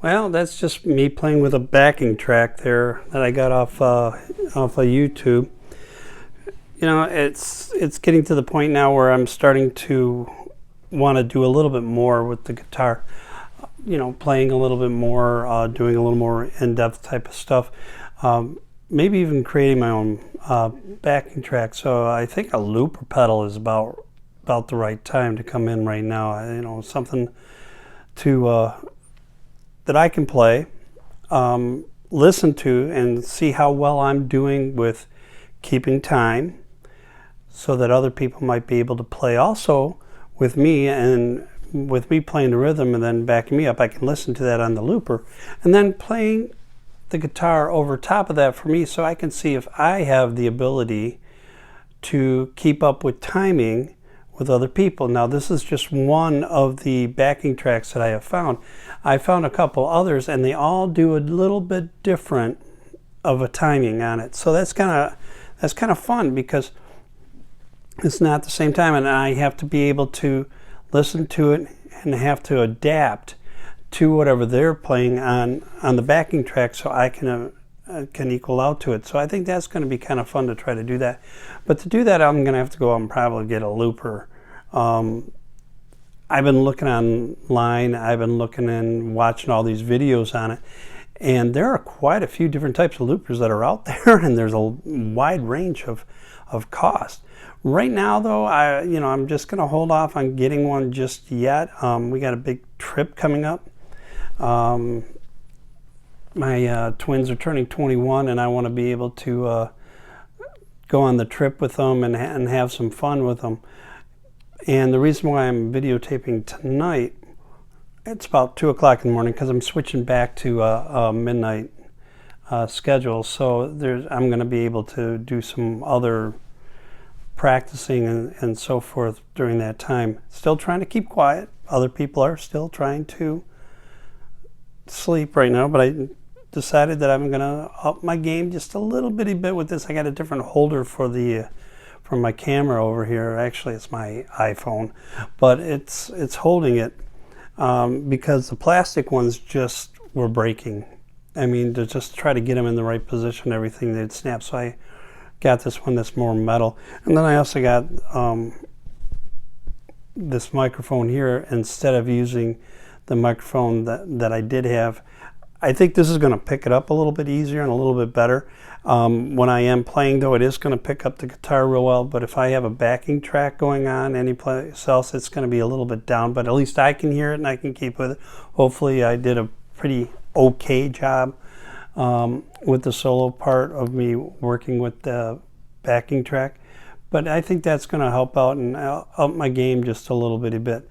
Well, that's just me playing with a backing track there that I got off of YouTube. You know, it's getting to the point now where I'm starting to want to do a little bit more with the guitar. You know, playing a little bit more, doing a little more in-depth type of stuff. Maybe even creating my own backing track. So I think a looper pedal is about the right time to come in right now. You know, something to that I can play, listen to, and see how well I'm doing with keeping time, so that other people might be able to play also with me, and with me playing the rhythm and then backing me up, I can listen to that on the looper, and then playing the guitar over top of that for me, so I can see if I have the ability to keep up with timing with other people. Now, this is just one of the backing tracks that I have found. I found a couple others, and they all do a little bit different of a timing on it. So that's kind of fun, because it's not the same time, and I have to be able to listen to it and have to adapt to whatever they're playing on the backing track, so I can equal out to it. So I think that's going to be kind of fun to try to do that. But to do that, I'm going to have to go out and probably get a looper. I've been looking online, I've been looking and watching all these videos on it, and there are quite a few different types of loopers that are out there, and there's a wide range of cost. Right now, though, I'm just going to hold off on getting one just yet. We got a big trip coming up. My twins are turning 21, and I want to be able to go on the trip with them and have some fun with them. And the reason why I'm videotaping tonight, it's about 2 o'clock in the morning, because I'm switching back to a midnight schedule. So I'm going to be able to do some other practicing and so forth during that time. Still trying to keep quiet. Other people are still trying to sleep right now, but I decided that I'm going to up my game just a little bitty bit with this. I got a different holder for my camera over here. Actually, it's my iPhone, but it's holding it because the plastic ones just were breaking. I mean, to just try to get them in the right position, everything, they'd snap. So I got this one that's more metal, and then I also got this microphone here instead of using the microphone that I did have. I think this is going to pick it up a little bit easier and a little bit better. When I am playing, though, it is going to pick up the guitar real well, but if I have a backing track going on anyplace else, it's going to be a little bit down, but at least I can hear it and I can keep with it. Hopefully I did a pretty okay job with the solo part of me working with the backing track, but I think that's going to help out and up my game just a little bitty bit.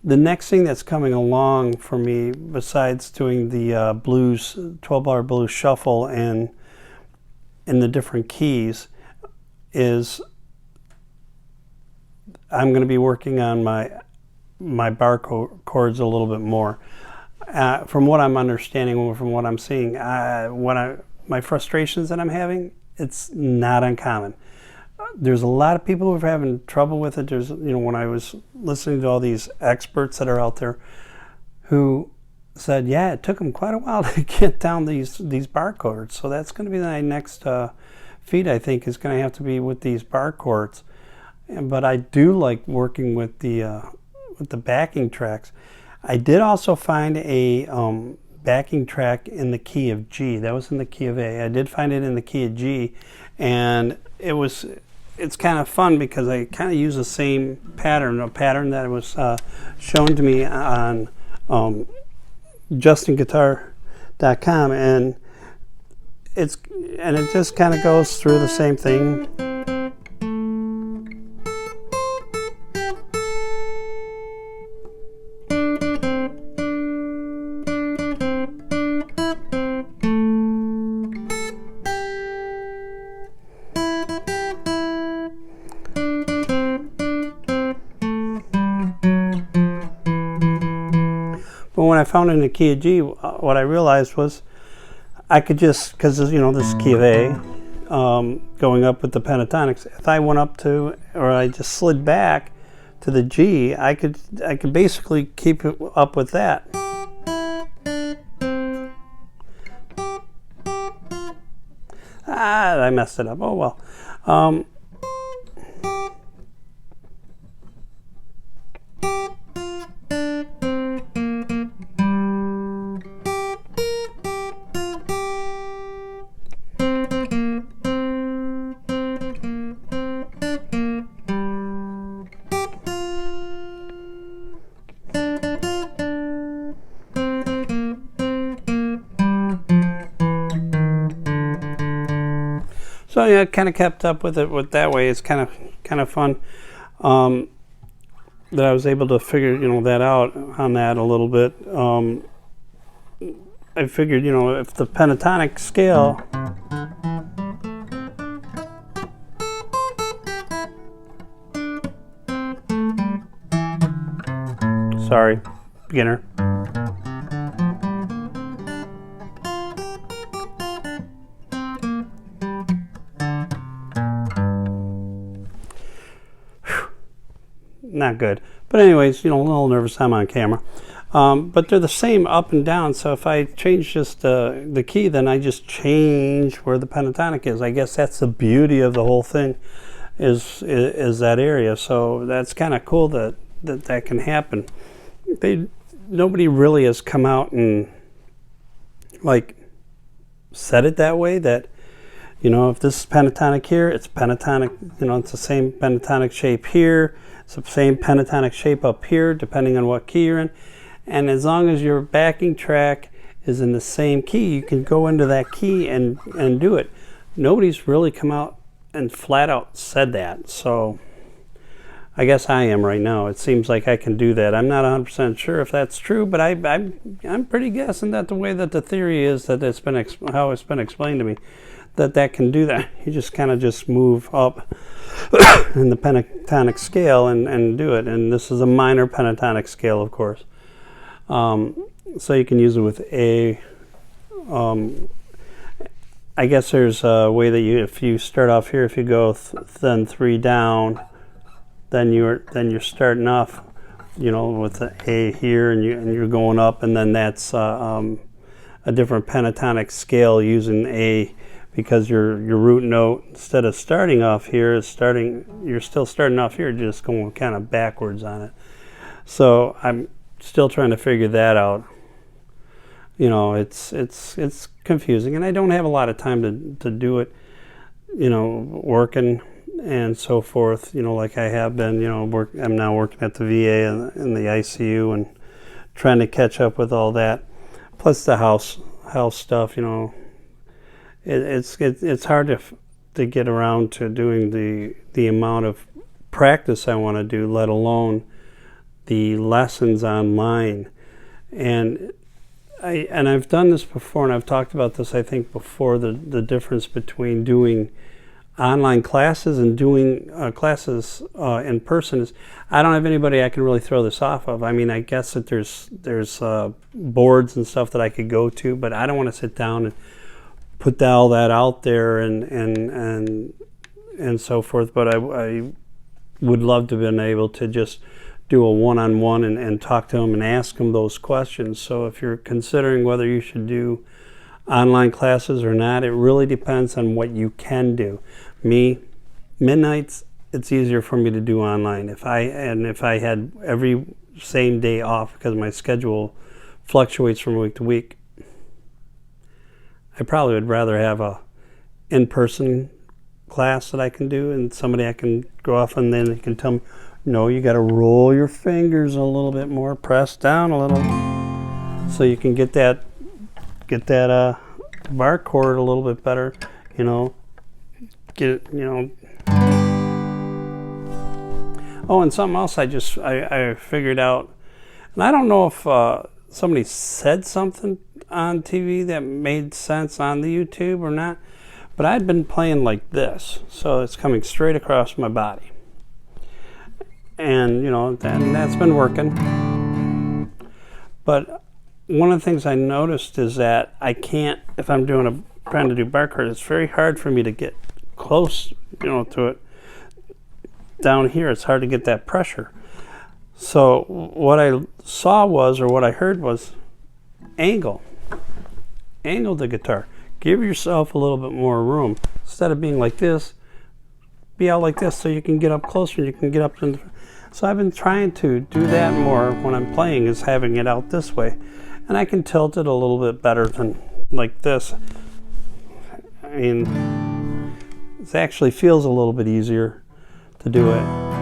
The next thing that's coming along for me, besides doing the blues, 12-bar blues shuffle and in the different keys, is I'm going to be working on my bar chords a little bit more. From what I'm understanding, from what I'm seeing, my frustrations that I'm having, it's not uncommon. There's a lot of people who are having trouble with it. There's, when I was listening to all these experts that are out there who said, yeah, it took them quite a while to get down these bar chords. So that's going to be my next feat, I think, is going to have to be with these bar chords. But I do like working with the backing tracks. I did also find a backing track in the key of G. That was in the key of A. I did find it in the key of G, and it's kind of fun because I kind of use the same pattern, a pattern that was shown to me on justinguitar.com, and it just kind of goes through the same thing. But when I found it in the key of G, what I realized was I could just, because this is key of A, going up with the pentatonics. If I went up to, or I just slid back to the G, I could basically keep it up with that. I messed it up. Oh well. Um, So yeah, kind of kept up with it with that way. It's kind of fun that I was able to figure that out on that a little bit. I figured if the pentatonic scale, sorry, beginner. Not good, but anyways, a little nervous. I'm on camera, but they're the same up and down. So if I change just the key, then I just change where the pentatonic is. I guess that's the beauty of the whole thing, is that area. So that's kind of cool that can happen. Nobody really has come out and like said it that way. That if this is pentatonic here, it's pentatonic. It's the same pentatonic shape here. It's the same pentatonic shape up here, depending on what key you're in. And as long as your backing track is in the same key, you can go into that key and do it. Nobody's really come out and flat out said that. So I guess I am right now. It seems like I can do that. I'm not 100% sure if that's true, but I'm pretty guessing that the way that the theory is, that it's been how it's been explained to me, that can do that. You just kind of just move up in the pentatonic scale and do it. And this is a minor pentatonic scale, of course. So you can use it with A. I guess there's a way that if you start off here, if you go then 3 down, then you're starting off, with the A here, and you're going up, and then that's a different pentatonic scale using A. Because your root note, instead of starting off here, you're still starting off here, just going kind of backwards on it. So I'm still trying to figure that out. It's confusing, and I don't have a lot of time to do it. Working and so forth. Like I have been. I'm now working at the VA in the ICU and trying to catch up with all that, plus the house stuff. It's hard to get around to doing the amount of practice I want to do, let alone the lessons online. And I've done this before, and I've talked about this, I think, before, the difference between doing online classes and doing classes in person is I don't have anybody I can really throw this off of. I mean, I guess that there's boards and stuff that I could go to, but I don't want to sit down and put all that out there and so forth. But I would love to have been able to just do a one-on-one and talk to them and ask them those questions. So if you're considering whether you should do online classes or not, it really depends on what you can do. Me, midnights, it's easier for me to do online. If I had every same day off, because my schedule fluctuates from week to week, I probably would rather have a in-person class that I can do and somebody I can go off, and then they can tell me, no, you got to roll your fingers a little bit more, press down a little, so you can get that bar chord a little bit better. Get it. Oh, and something else I figured out, and I don't know if somebody said something on TV that made sense on the YouTube or not, but I'd been playing like this, so it's coming straight across my body, and that's been working. But one of the things I noticed is that I can't, if I'm trying to do bar chord, it's very hard for me to get close, to it. Down here, it's hard to get that pressure. So what I saw was, or what I heard was, angle the guitar. Give yourself a little bit more room. instead of being like this, be out like this so you can get up closer and you can get up to. So I've been trying to do that more when I'm playing, is having it out this way. And I can tilt it a little bit better than like this. I mean, it actually feels a little bit easier to do it.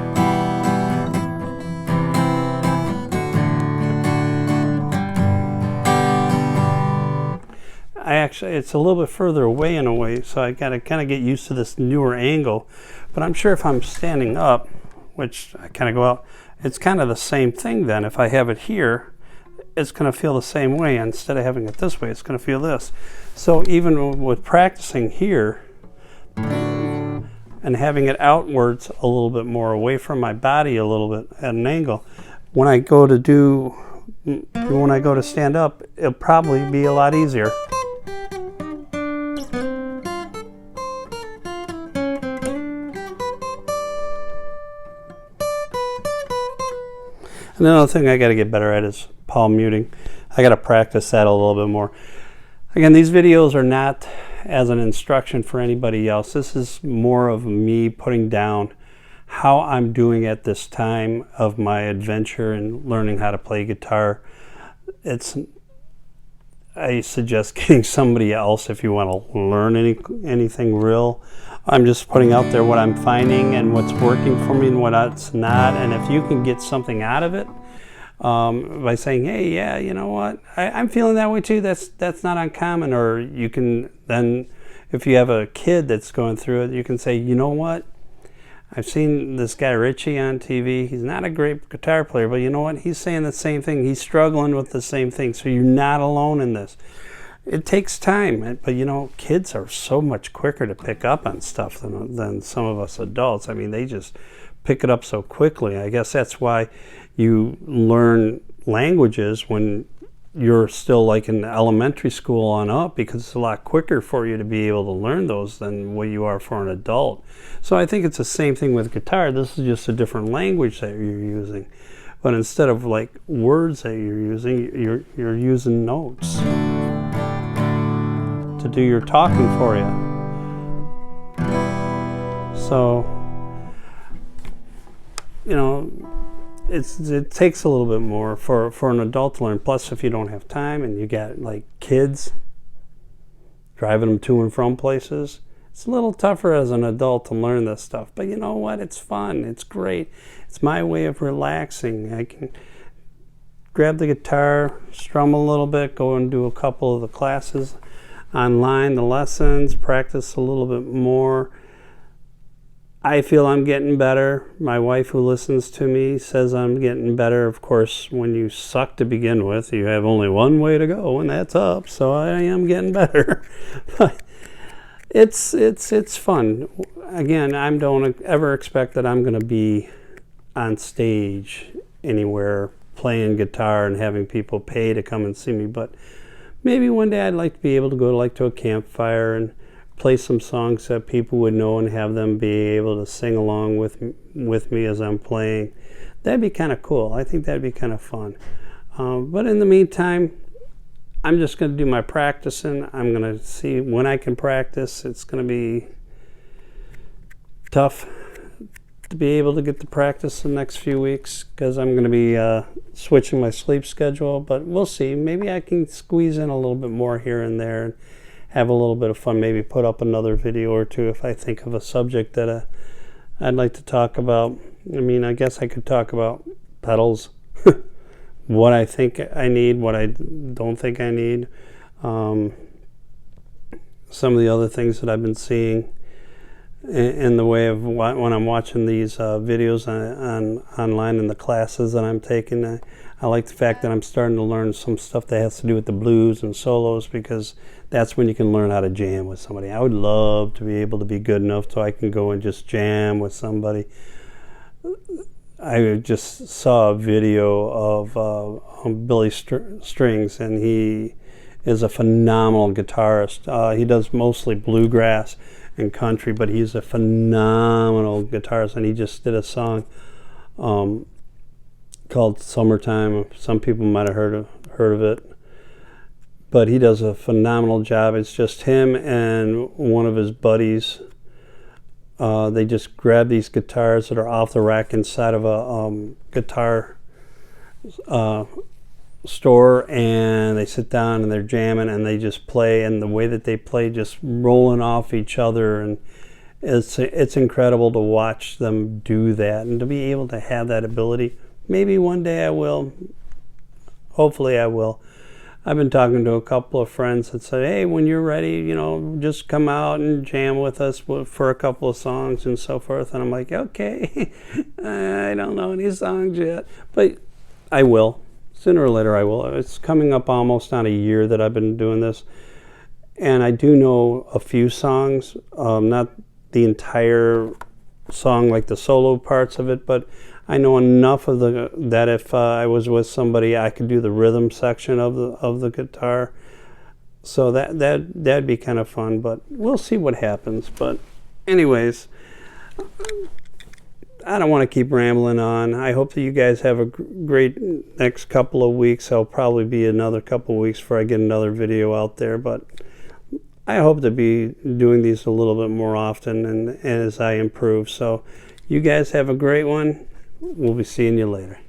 It's a little bit further away in a way, so I gotta kind of get used to this newer angle. But I'm sure if I'm standing up, which I kind of go out, it's kind of the same thing then. If I have it here, it's going to feel the same way. Instead of having it this way, it's going to feel this. So even with practicing here and having it outwards a little bit more, away from my body a little bit at an angle, when I go to stand up, it'll probably be a lot easier. Another thing I got to get better at is palm muting. I got to practice that a little bit more. Again, these videos are not as an instruction for anybody else. This is more of me putting down how I'm doing at this time of my adventure and learning how to play guitar. I suggest getting somebody else if you want to learn anything real. I'm just putting out there what I'm finding and what's working for me and what's not. And if you can get something out of it by saying, hey, yeah, you know what, I'm feeling that way too, that's not uncommon. Or you can then, if you have a kid that's going through it, you can say, you know what, I've seen this guy Richie on TV. He's not a great guitar player, but you know what, he's saying the same thing. He's struggling with the same thing. So you're not alone in this. It takes time, but you know, kids are so much quicker to pick up on stuff than some of us adults. I mean, they just pick it up so quickly. I guess that's why you learn languages when you're still like in elementary school on up, because it's a lot quicker for you to be able to learn those than what you are for an adult. So I think it's the same thing with guitar. This is just a different language that you're using. But instead of like words that you're using, you're using notes to do your talking for you. So, you know, it takes a little bit more for an adult to learn. Plus, if you don't have time and you got like kids, driving them to and from places, it's a little tougher as an adult to learn this stuff. But you know what? It's fun. It's great. It's my way of relaxing. I can grab the guitar, strum a little bit, go and do a couple of the classes online, the lessons, practice a little bit more. I feel I'm getting better. My wife, who listens to me, says I'm getting better. Of course, when you suck to begin with, you have only one way to go, and that's up. So I am getting better. But it's fun. Again, I don't ever expect that I'm going to be on stage anywhere playing guitar and having people pay to come and see me. But maybe one day I'd like to be able to go to a campfire and play some songs that people would know and have them be able to sing along with me as I'm playing. That'd be kind of cool. I think that'd be kind of fun. But in the meantime, I'm just going to do my practicing. I'm going to see when I can practice. It's going to be tough to be able to get to practice the next few weeks because I'm going to be switching my sleep schedule. But we'll see. Maybe I can squeeze in a little bit more here and there and have a little bit of fun, maybe put up another video or two if I think of a subject that I'd like to talk about. I mean, I guess I could talk about pedals, what I think I need, what I don't think I need, some of the other things that I've been seeing in the way of when I'm watching these videos online in the classes that I'm taking. I like the fact that I'm starting to learn some stuff that has to do with the blues and solos, because that's when you can learn how to jam with somebody. I would love to be able to be good enough so I can go and just jam with somebody. I just saw a video of Billy Strings, and he is a phenomenal guitarist. He does mostly bluegrass and country, but he's a phenomenal guitarist, and he just did a song called Summertime. Some people might have heard of it. but he does a phenomenal job. It's just him and one of his buddies. They just grab these guitars that are off the rack inside of a guitar store, and they sit down and they're jamming and they just play, and the way that they play, just rolling off each other, and it's incredible to watch them do that and to be able to have that ability. Maybe one day I will. Hopefully I will. I've been talking to a couple of friends that said, hey, when you're ready, you know, just come out and jam with us for a couple of songs and so forth. And I'm like, okay, I don't know any songs yet, but I will. Sooner or later I will. It's coming up almost on a year that I've been doing this. And I do know a few songs, not the entire song like the solo parts of it, but I know enough of that if I was with somebody, I could do the rhythm section of the guitar. So that'd be kind of fun, but we'll see what happens. But anyways, I don't want to keep rambling on. I hope that you guys have a great next couple of weeks. I'll probably be another couple of weeks before I get another video out there, but I hope to be doing these a little bit more often and as I improve. So you guys have a great one. We'll be seeing you later.